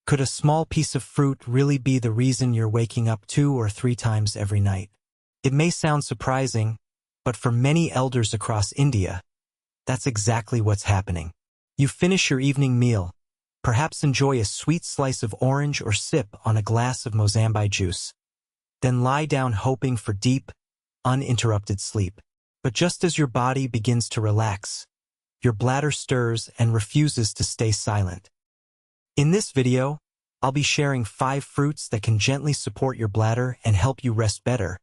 Could a small piece of fruit really be the reason you're waking up 2 or 3 times every night? It may sound surprising, but for many elders across India, that's exactly what's happening. You finish your evening meal, perhaps enjoy a sweet slice of orange or sip on a glass of Mozambique juice, then lie down hoping for deep, uninterrupted sleep. But just as your body begins to relax, your bladder stirs and refuses to stay silent. In this video, I'll be sharing 5 fruits that can gently support your bladder and help you rest better,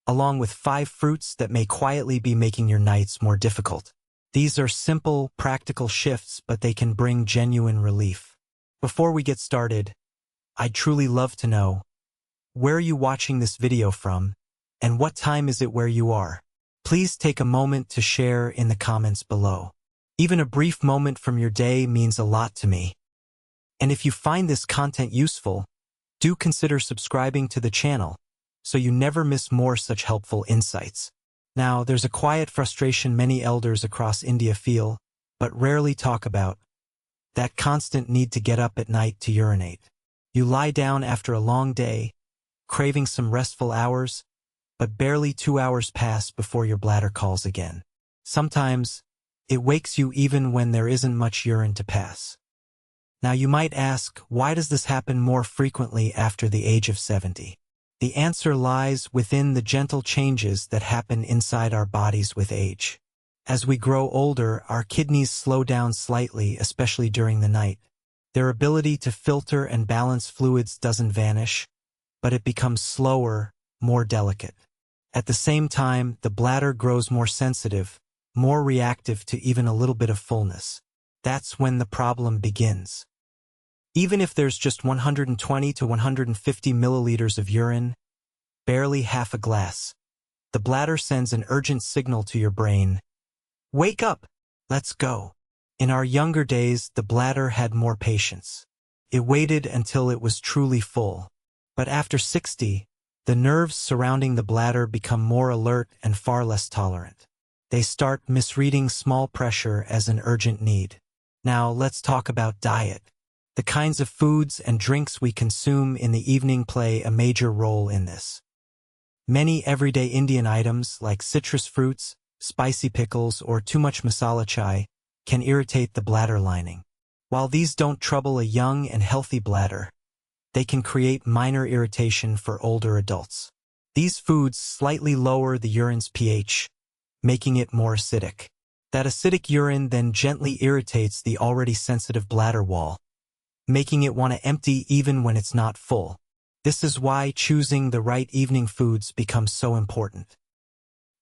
along with 5 fruits that may quietly be making your nights more difficult. These are simple, practical shifts, but they can bring genuine relief. Before we get started, I'd truly love to know, where are you watching this video from, and what time is it where you are? Please take a moment to share in the comments below. Even a brief moment from your day means a lot to me. And if you find this content useful, do consider subscribing to the channel so you never miss more such helpful insights. Now, there's a quiet frustration many elders across India feel, but rarely talk about: that constant need to get up at night to urinate. You lie down after a long day, craving some restful hours, but barely 2 hours pass before your bladder calls again. Sometimes, it wakes you even when there isn't much urine to pass. Now you might ask, why does this happen more frequently after the age of 70? The answer lies within the gentle changes that happen inside our bodies with age. As we grow older, our kidneys slow down slightly, especially during the night. Their ability to filter and balance fluids doesn't vanish, but it becomes slower, more delicate. At the same time, the bladder grows more sensitive, more reactive to even a little bit of fullness. That's when the problem begins. Even if there's just 120 to 150 milliliters of urine, barely half a glass, the bladder sends an urgent signal to your brain: wake up, let's go. In our younger days, the bladder had more patience. It waited until it was truly full. But after 60, the nerves surrounding the bladder become more alert and far less tolerant. They start misreading small pressure as an urgent need. Now let's talk about diet. The kinds of foods and drinks we consume in the evening play a major role in this. Many everyday Indian items like citrus fruits, spicy pickles, or too much masala chai can irritate the bladder lining. While these don't trouble a young and healthy bladder, they can create minor irritation for older adults. These foods slightly lower the urine's pH, making it more acidic. That acidic urine then gently irritates the already sensitive bladder wall, making it want to empty even when it's not full. This is why choosing the right evening foods becomes so important.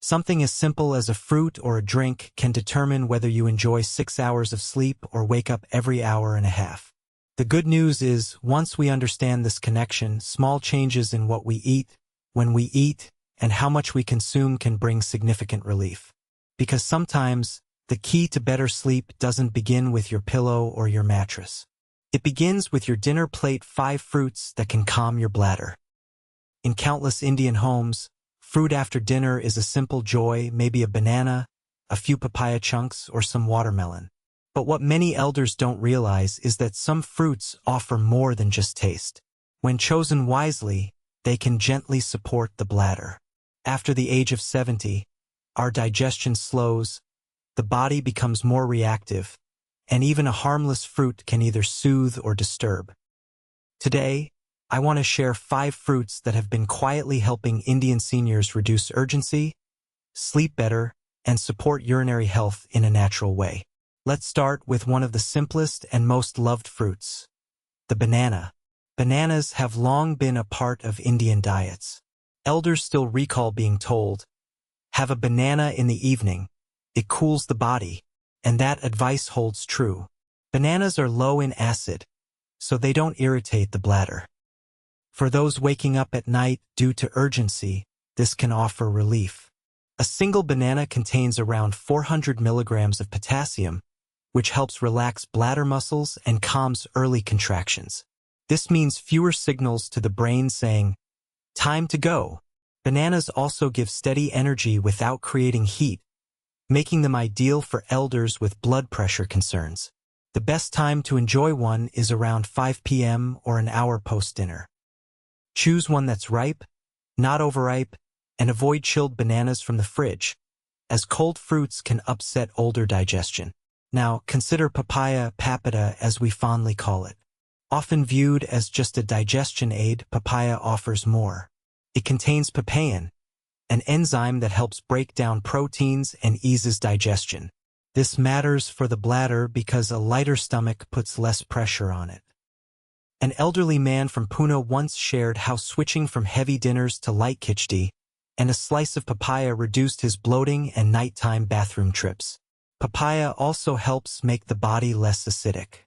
Something as simple as a fruit or a drink can determine whether you enjoy 6 hours of sleep or wake up every hour and a half. The good news is, once we understand this connection, small changes in what we eat, when we eat, and how much we consume can bring significant relief. Because sometimes, the key to better sleep doesn't begin with your pillow or your mattress. It begins with your dinner plate: 5 fruits that can calm your bladder. In countless Indian homes, fruit after dinner is a simple joy, maybe a banana, a few papaya chunks, or some watermelon. But what many elders don't realize is that some fruits offer more than just taste. When chosen wisely, they can gently support the bladder. After the age of 70, our digestion slows, the body becomes more reactive, and even a harmless fruit can either soothe or disturb. Today, I want to share 5 fruits that have been quietly helping Indian seniors reduce urgency, sleep better, and support urinary health in a natural way. Let's start with one of the simplest and most loved fruits: the banana. Bananas have long been a part of Indian diets. Elders still recall being told, have a banana in the evening, it cools the body, and that advice holds true. Bananas are low in acid, so they don't irritate the bladder. For those waking up at night due to urgency, this can offer relief. A single banana contains around 400 milligrams of potassium, which helps relax bladder muscles and calms early contractions. This means fewer signals to the brain saying, time to go. Bananas also give steady energy without creating heat, making them ideal for elders with blood pressure concerns. The best time to enjoy one is around 5 p.m. or an hour post-dinner. Choose one that's ripe, not overripe, and avoid chilled bananas from the fridge, as cold fruits can upset older digestion. Now, consider papaya papita, as we fondly call it. Often viewed as just a digestion aid, papaya offers more. It contains papain, an enzyme that helps break down proteins and eases digestion. This matters for the bladder because a lighter stomach puts less pressure on it. An elderly man from Pune once shared how switching from heavy dinners to light khichdi and a slice of papaya reduced his bloating and nighttime bathroom trips. Papaya also helps make the body less acidic.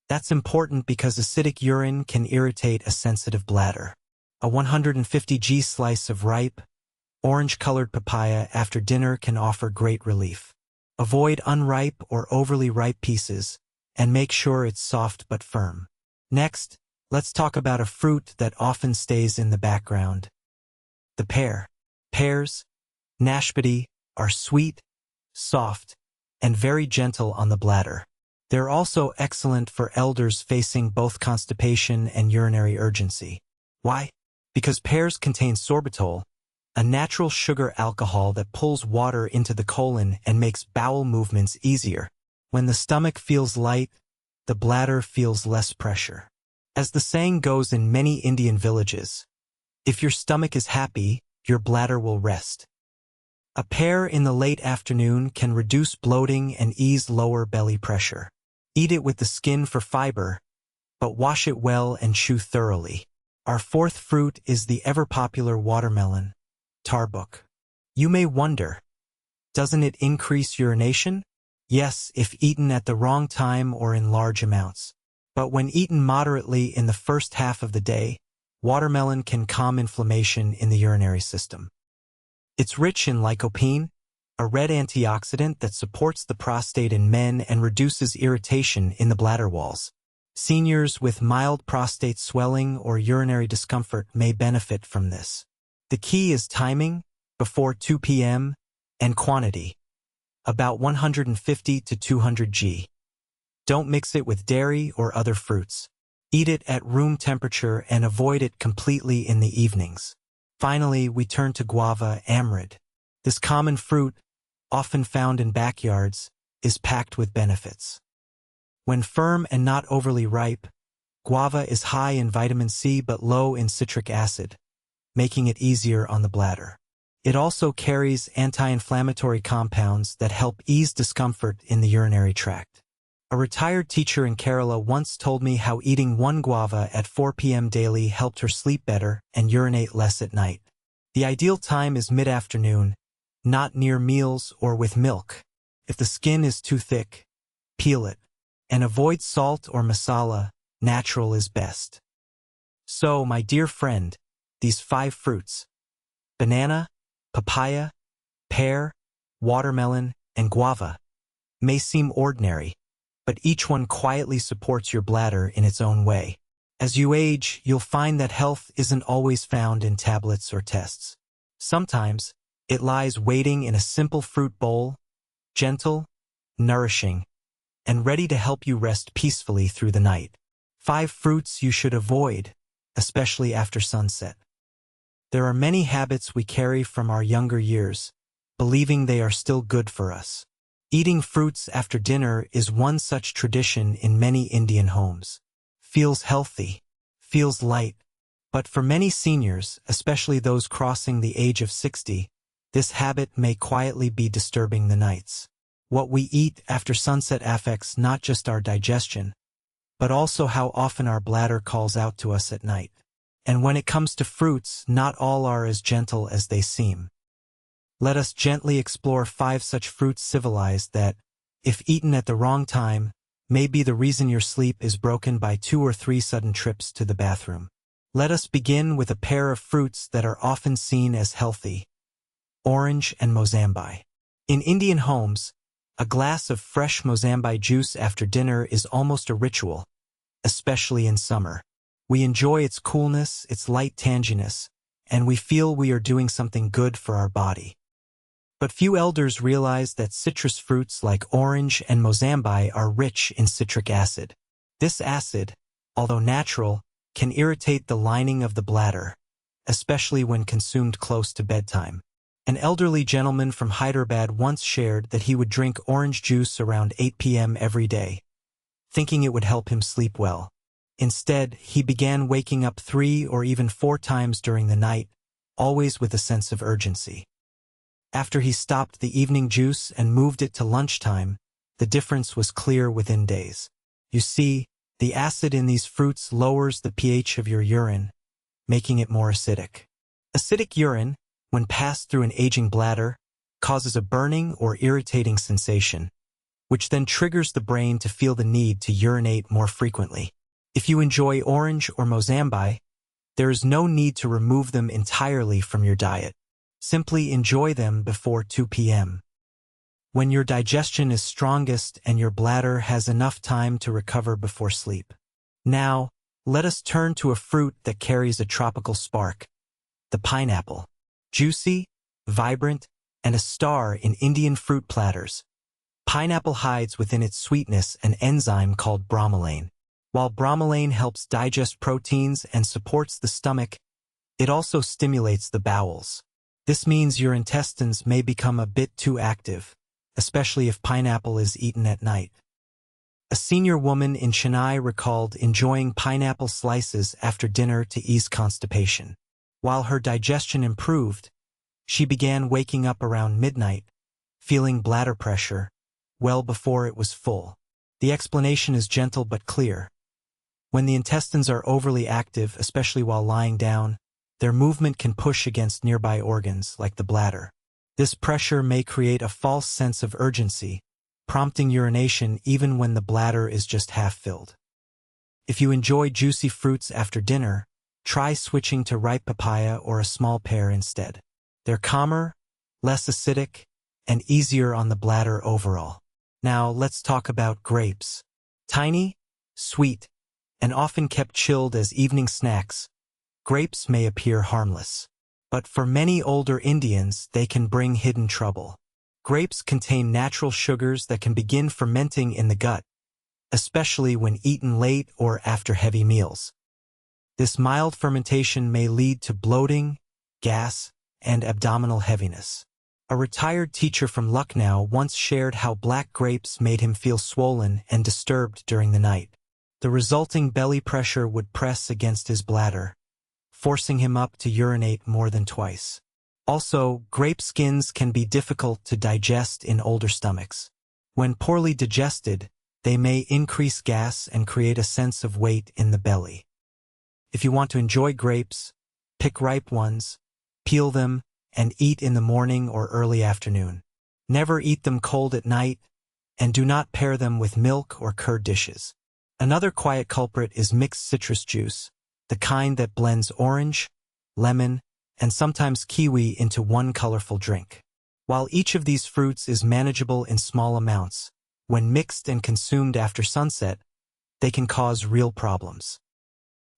That's important because acidic urine can irritate a sensitive bladder. A 150 g slice of ripe, orange-colored papaya after dinner can offer great relief. Avoid unripe or overly ripe pieces, and make sure it's soft but firm. Next, let's talk about a fruit that often stays in the background. The pear. Pears, nashpati, are sweet, soft, and very gentle on the bladder. They're also excellent for elders facing both constipation and urinary urgency. Why? Because pears contain sorbitol, a natural sugar alcohol that pulls water into the colon and makes bowel movements easier. When the stomach feels light, the bladder feels less pressure. As the saying goes in many Indian villages, if your stomach is happy, your bladder will rest. A pear in the late afternoon can reduce bloating and ease lower belly pressure. Eat it with the skin for fiber, but wash it well and chew thoroughly. Our fourth fruit is the ever-popular watermelon, tarbuk. You may wonder, doesn't it increase urination? Yes, if eaten at the wrong time or in large amounts. But when eaten moderately in the first half of the day, watermelon can calm inflammation in the urinary system. It's rich in lycopene, a red antioxidant that supports the prostate in men and reduces irritation in the bladder walls. Seniors with mild prostate swelling or urinary discomfort may benefit from this. The key is timing, before 2 p.m., and quantity, about 150 to 200 g. Don't mix it with dairy or other fruits. Eat it at room temperature and avoid it completely in the evenings. Finally, we turn to guava amrid. This common fruit, often found in backyards, is packed with benefits. When firm and not overly ripe, guava is high in vitamin C but low in citric acid, making it easier on the bladder. It also carries anti-inflammatory compounds that help ease discomfort in the urinary tract. A retired teacher in Kerala once told me how eating one guava at 4 p.m. daily helped her sleep better and urinate less at night. The ideal time is mid-afternoon, not near meals or with milk. If the skin is too thick, peel it. And avoid salt or masala, natural is best. So, my dear friend, these 5 fruits, banana, papaya, pear, watermelon, and guava, may seem ordinary, but each one quietly supports your bladder in its own way. As you age, you'll find that health isn't always found in tablets or tests. Sometimes, it lies waiting in a simple fruit bowl, gentle, nourishing, and ready to help you rest peacefully through the night. 5 fruits you should avoid, especially after sunset. There are many habits we carry from our younger years, believing they are still good for us. Eating fruits after dinner is one such tradition in many Indian homes. Feels healthy, feels light, but for many seniors, especially those crossing the age of 60, this habit may quietly be disturbing the nights. What we eat after sunset affects not just our digestion, but also how often our bladder calls out to us at night. And when it comes to fruits, not all are as gentle as they seem. Let us gently explore 5 such fruits civilized that, if eaten at the wrong time, may be the reason your sleep is broken by 2 or 3 sudden trips to the bathroom. Let us begin with a pair of fruits that are often seen as healthy: orange and mozambi. In Indian homes, a glass of fresh mozambi juice after dinner is almost a ritual, especially in summer. We enjoy its coolness, its light tanginess, and we feel we are doing something good for our body. But few elders realize that citrus fruits like orange and mozambique are rich in citric acid. This acid, although natural, can irritate the lining of the bladder, especially when consumed close to bedtime. An elderly gentleman from Hyderabad once shared that he would drink orange juice around 8 p.m. every day, thinking it would help him sleep well. Instead, he began waking up 3 or even 4 times during the night, always with a sense of urgency. After he stopped the evening juice and moved it to lunchtime, the difference was clear within days. You see, the acid in these fruits lowers the pH of your urine, making it more acidic. Acidic urine, when passed through an aging bladder, causes a burning or irritating sensation, which then triggers the brain to feel the need to urinate more frequently. If you enjoy orange or mozambique, there is no need to remove them entirely from your diet. Simply enjoy them before 2 p.m. when your digestion is strongest and your bladder has enough time to recover before sleep. Now, let us turn to a fruit that carries a tropical spark, the pineapple. Juicy, vibrant, and a star in Indian fruit platters, pineapple hides within its sweetness an enzyme called bromelain. While bromelain helps digest proteins and supports the stomach, it also stimulates the bowels. This means your intestines may become a bit too active, especially if pineapple is eaten at night. A senior woman in Chennai recalled enjoying pineapple slices after dinner to ease constipation. While her digestion improved, she began waking up around midnight, feeling bladder pressure, well before it was full. The explanation is gentle but clear. When the intestines are overly active, especially while lying down, their movement can push against nearby organs, like the bladder. This pressure may create a false sense of urgency, prompting urination even when the bladder is just half filled. If you enjoy juicy fruits after dinner, try switching to ripe papaya or a small pear instead. They're calmer, less acidic, and easier on the bladder overall. Now let's talk about grapes. Tiny, sweet, and often kept chilled as evening snacks, grapes may appear harmless. But for many older Indians, they can bring hidden trouble. Grapes contain natural sugars that can begin fermenting in the gut, especially when eaten late or after heavy meals. This mild fermentation may lead to bloating, gas, and abdominal heaviness. A retired teacher from Lucknow once shared how black grapes made him feel swollen and disturbed during the night. The resulting belly pressure would press against his bladder, forcing him up to urinate more than twice. Also, grape skins can be difficult to digest in older stomachs. When poorly digested, they may increase gas and create a sense of weight in the belly. If you want to enjoy grapes, pick ripe ones, peel them, and eat in the morning or early afternoon. Never eat them cold at night, and do not pair them with milk or curd dishes. Another quiet culprit is mixed citrus juice, the kind that blends orange, lemon, and sometimes kiwi into one colorful drink. While each of these fruits is manageable in small amounts, when mixed and consumed after sunset, they can cause real problems.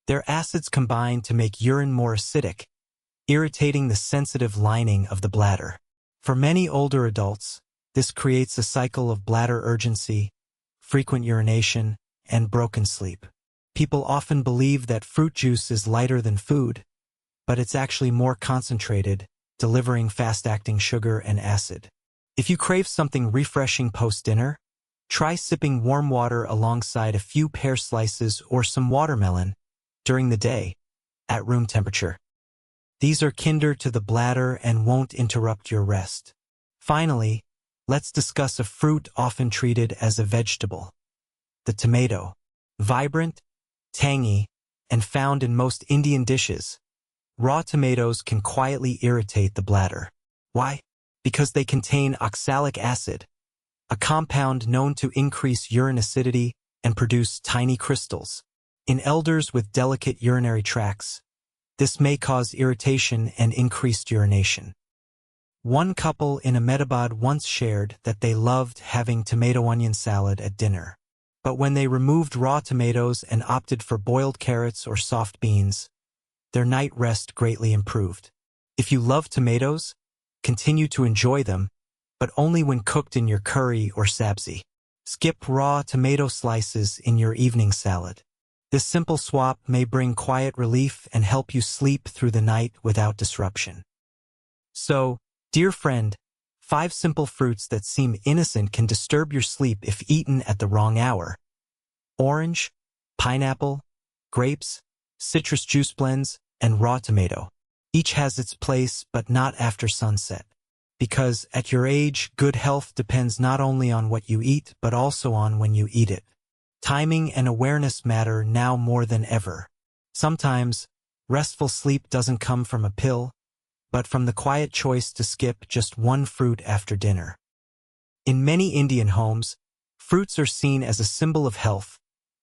Their acids combine to make urine more acidic, irritating the sensitive lining of the bladder. For many older adults, this creates a cycle of bladder urgency, frequent urination, and broken sleep. People often believe that fruit juice is lighter than food, but it's actually more concentrated, delivering fast-acting sugar and acid. If you crave something refreshing post-dinner, try sipping warm water alongside a few pear slices or some watermelon during the day, at room temperature. These are kinder to the bladder and won't interrupt your rest. Finally, let's discuss a fruit often treated as a vegetable. The tomato. Vibrant, tangy, and found in most Indian dishes, raw tomatoes can quietly irritate the bladder. Why? Because they contain oxalic acid, a compound known to increase urine acidity and produce tiny crystals. In elders with delicate urinary tracts, this may cause irritation and increased urination. One couple in Ahmedabad once shared that they loved having tomato-onion salad at dinner. But when they removed raw tomatoes and opted for boiled carrots or soft beans, their night rest greatly improved. If you love tomatoes, continue to enjoy them, but only when cooked in your curry or sabzi. Skip raw tomato slices in your evening salad. This simple swap may bring quiet relief and help you sleep through the night without disruption. So, dear friend, 5 simple fruits that seem innocent can disturb your sleep if eaten at the wrong hour. Orange, pineapple, grapes, citrus juice blends, and raw tomato. Each has its place, but not after sunset. Because at your age, good health depends not only on what you eat, but also on when you eat it. Timing and awareness matter now more than ever. Sometimes, restful sleep doesn't come from a pill, but from the quiet choice to skip just one fruit after dinner. In many Indian homes, fruits are seen as a symbol of health,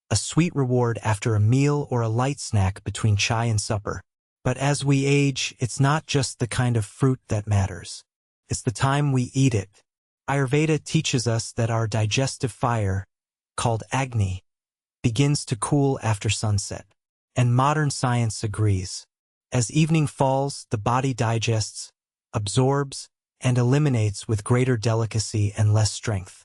a sweet reward after a meal or a light snack between chai and supper. But as we age, it's not just the kind of fruit that matters. It's the time we eat it. Ayurveda teaches us that our digestive fire, called Agni, begins to cool after sunset. And modern science agrees. As evening falls, the body digests, absorbs, and eliminates with greater delicacy and less strength.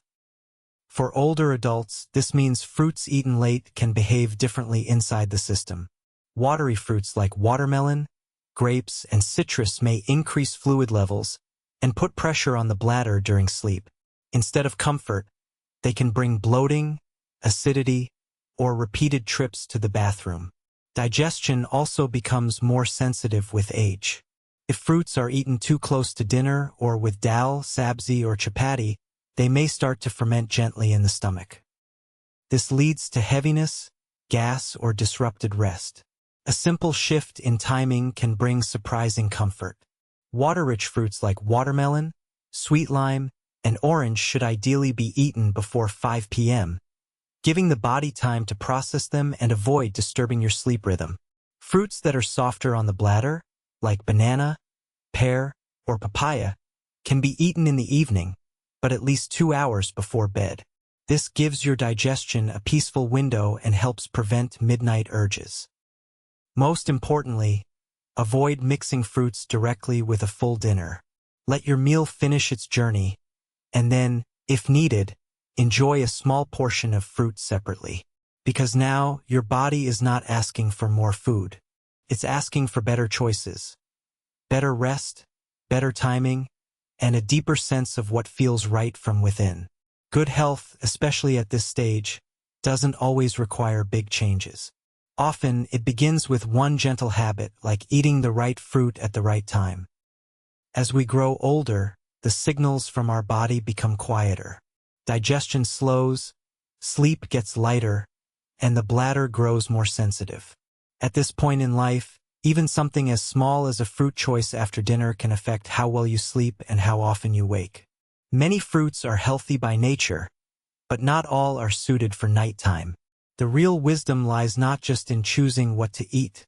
For older adults, this means fruits eaten late can behave differently inside the system. Watery fruits like watermelon, grapes, and citrus may increase fluid levels and put pressure on the bladder during sleep. Instead of comfort, they can bring bloating, acidity, or repeated trips to the bathroom. Digestion also becomes more sensitive with age. If fruits are eaten too close to dinner or with dal, sabzi, or chapati, they may start to ferment gently in the stomach. This leads to heaviness, gas, or disrupted rest. A simple shift in timing can bring surprising comfort. Water-rich fruits like watermelon, sweet lime, and orange should ideally be eaten before 5 p.m., giving the body time to process them and avoid disturbing your sleep rhythm. Fruits that are softer on the bladder, like banana, pear, or papaya, can be eaten in the evening, but at least 2 hours before bed. This gives your digestion a peaceful window and helps prevent midnight urges. Most importantly, avoid mixing fruits directly with a full dinner. Let your meal finish its journey, and then, if needed, enjoy a small portion of fruit separately. Because now, your body is not asking for more food. It's asking for better choices. Better rest, better timing, and a deeper sense of what feels right from within. Good health, especially at this stage, doesn't always require big changes. Often, it begins with one gentle habit, like eating the right fruit at the right time. As we grow older, the signals from our body become quieter. Digestion slows, sleep gets lighter, and the bladder grows more sensitive. At this point in life, even something as small as a fruit choice after dinner can affect how well you sleep and how often you wake. Many fruits are healthy by nature, but not all are suited for nighttime. The real wisdom lies not just in choosing what to eat,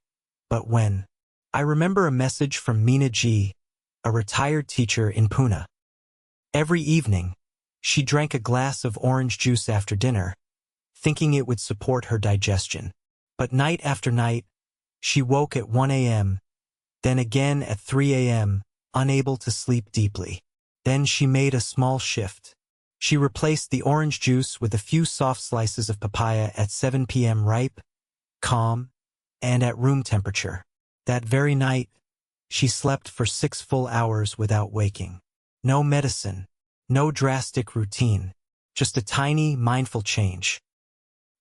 but when. I remember a message from Meena Ji, a retired teacher in Pune. Every evening, she drank a glass of orange juice after dinner, thinking it would support her digestion. But night after night, she woke at 1 a.m., then again at 3 a.m., unable to sleep deeply. Then she made a small shift. She replaced the orange juice with a few soft slices of papaya at 7 p.m. ripe, calm, and at room temperature. That very night, she slept for 6 full hours without waking. No medicine, no drastic routine, just a tiny, mindful change.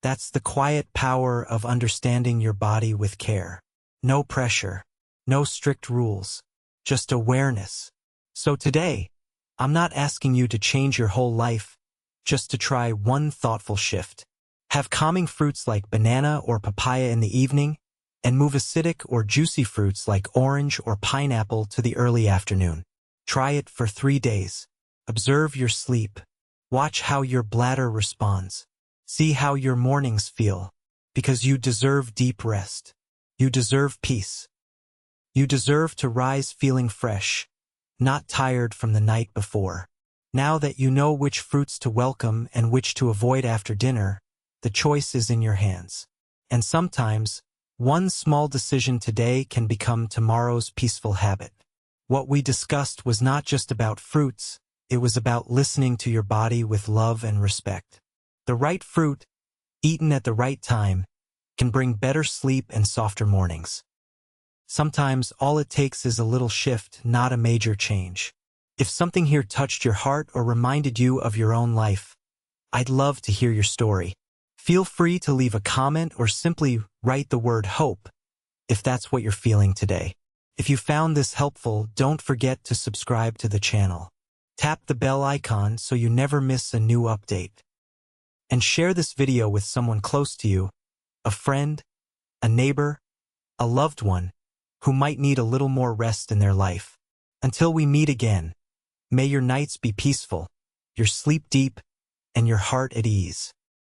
That's the quiet power of understanding your body with care. No pressure, no strict rules, just awareness. So today, I'm not asking you to change your whole life, just to try one thoughtful shift. Have calming fruits like banana or papaya in the evening, and move acidic or juicy fruits like orange or pineapple to the early afternoon. Try it for 3 days. Observe your sleep. Watch how your bladder responds. See how your mornings feel, because you deserve deep rest. You deserve peace. You deserve to rise feeling fresh, not tired from the night before. Now that you know which fruits to welcome and which to avoid after dinner, the choice is in your hands. And sometimes, one small decision today can become tomorrow's peaceful habit. What we discussed was not just about fruits, It was about listening to your body with love and respect. The right fruit, eaten at the right time, can bring better sleep and softer mornings. Sometimes all it takes is a little shift, not a major change. If something here touched your heart or reminded you of your own life, I'd love to hear your story. Feel free to leave a comment or simply write the word hope if that's what you're feeling today. If you found this helpful, don't forget to subscribe to the channel. Tap the bell icon so you never miss a new update. And share this video with someone close to you, a friend, a neighbor, a loved one, who might need a little more rest in their life. Until we meet again, may your nights be peaceful, your sleep deep, and your heart at ease.